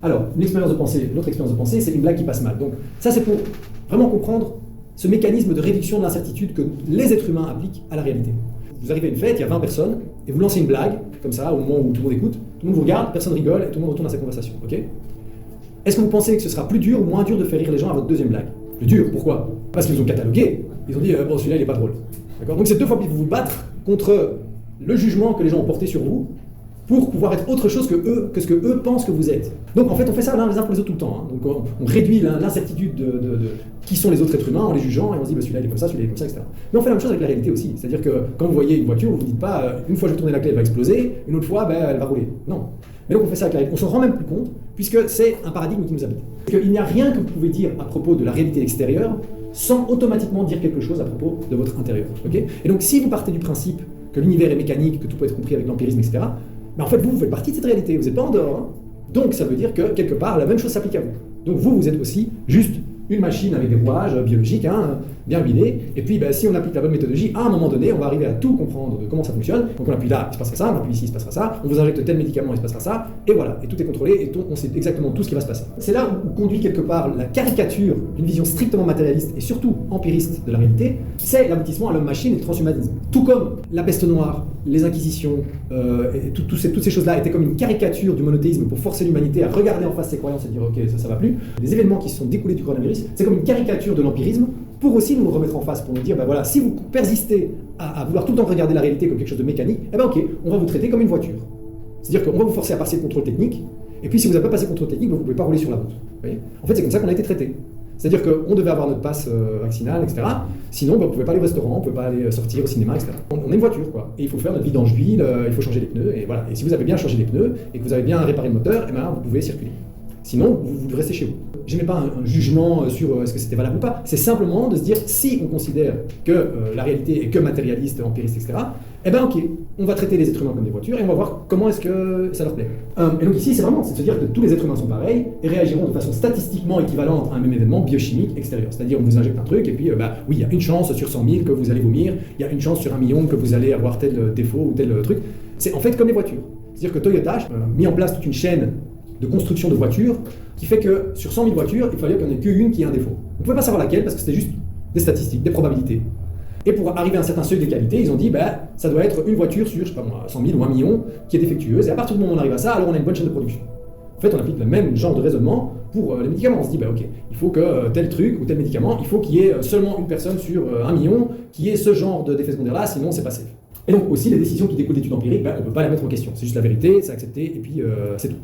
Alors, une expérience de pensée, l'autre expérience de pensée, c'est une blague qui passe mal. Donc ça, c'est pour vraiment comprendre ce mécanisme de réduction de l'incertitude que les êtres humains appliquent à la réalité. Vous arrivez à une fête, il y a 20 personnes, et vous lancez une blague, comme ça, au moment où tout le monde écoute, tout le monde vous regarde, personne rigole, et tout le monde retourne à sa conversation, ok? Est-ce que vous pensez que ce sera plus dur ou moins dur de faire rire les gens à votre deuxième blague? Plus dur, pourquoi? Parce qu'ils ont catalogué, ils ont dit, bon, celui-là, il est pas drôle. D'accord? Donc c'est deux fois plus vous battre contre le jugement que les gens ont porté sur vous, pour pouvoir être autre chose que ce que eux pensent que vous êtes. Donc en fait, on fait ça les uns pour les autres tout le temps. Hein. Donc on réduit l'incertitude de qui sont les autres êtres humains en les jugeant, et on se dit, bah, celui-là il est comme ça, celui-là il est comme ça, etc. Mais on fait la même chose avec la réalité aussi. C'est-à-dire que quand vous voyez une voiture, vous ne dites pas, une fois je vais tourner la clé, elle va exploser, une autre fois, elle va rouler. Non. Mais donc on fait ça avec la réalité. On s'en rend même plus compte, puisque c'est un paradigme qui nous habite. Il n'y a rien que vous pouvez dire à propos de la réalité extérieure sans automatiquement dire quelque chose à propos de votre intérieur. Okay? Et donc si vous partez du principe que l'univers est mécanique, que tout peut être compris avec l'empirisme, etc., mais en fait, vous faites partie de cette réalité, vous n'êtes pas en dehors. Hein. Donc, ça veut dire que, quelque part, la même chose s'applique à vous. Donc, vous êtes aussi juste une machine avec des rouages biologiques, hein, bien huilés. Et puis, si on applique la bonne méthodologie, à un moment donné, on va arriver à tout comprendre de comment ça fonctionne. Donc, on appuie là, il se passera ça, on appuie ici, il se passera ça. On vous injecte tel médicament, il se passera ça. Et voilà, et tout est contrôlé, et on sait exactement tout ce qui va se passer. C'est là où conduit quelque part la caricature d'une vision strictement matérialiste et surtout empiriste de la réalité. C'est l'aboutissement à l'homme-machine et le transhumanisme. Tout comme la peste noire, les inquisitions, et toutes ces choses-là étaient comme une caricature du monothéisme pour forcer l'humanité à regarder en face ses croyances et dire ok, ça va plus. Les événements qui se sont découlés du coronavirus, c'est comme une caricature de l'empirisme pour aussi nous remettre en face, pour nous dire voilà, si vous persistez à vouloir tout le temps regarder la réalité comme quelque chose de mécanique, ok, on va vous traiter comme une voiture. C'est-à-dire qu'on va vous forcer à passer le contrôle technique, et puis si vous n'avez pas passé le contrôle technique, vous ne pouvez pas rouler sur la route. Vous voyez, en fait, c'est comme ça qu'on a été traité. C'est-à-dire qu'on devait avoir notre passe vaccinale, etc. Sinon, on ne pouvait pas aller au restaurant, on ne pouvait pas aller sortir au cinéma, etc. On est une voiture, quoi. Et il faut faire notre vidange d'huile, il faut changer les pneus, et voilà. Et si vous avez bien changé les pneus, et que vous avez bien réparé le moteur, vous pouvez circuler. Sinon, vous restez chez vous. Je n'ai pas un jugement sur est-ce que c'était valable ou pas. C'est simplement de se dire, si on considère que la réalité est que matérialiste, empiriste, etc., ok, on va traiter les êtres humains comme des voitures et on va voir comment est-ce que ça leur plaît. Et donc ici, c'est de se dire que tous les êtres humains sont pareils et réagiront de façon statistiquement équivalente à un même événement biochimique extérieur. C'est-à-dire, on vous injecte un truc et puis, oui, il y a une chance sur 100 000 que vous allez vomir, il y a une chance sur 1 million que vous allez avoir tel défaut ou tel truc. C'est en fait comme les voitures. C'est-à-dire que Toyota a mis en place toute une chaîne de construction de voitures qui fait que sur 100 000 voitures, il fallait qu'il n'y en ait qu'une qui ait un défaut. On ne pouvait pas savoir laquelle parce que c'était juste des statistiques, des probabilités. Et pour arriver à un certain seuil de qualité, ils ont dit ça doit être une voiture sur, 100 000 ou 1 million qui est défectueuse. Et à partir du moment où on arrive à ça, alors on a une bonne chaîne de production. En fait, on applique le même genre de raisonnement pour les médicaments. On se dit, ok, il faut que tel truc ou tel médicament, il faut qu'il y ait seulement une personne sur 1 million qui ait ce genre d'effet secondaire-là, sinon c'est pas safe. Et donc aussi, les décisions qui découlent d'études empiriques, on ne peut pas les mettre en question. C'est juste la vérité, c'est accepté, et puis c'est tout.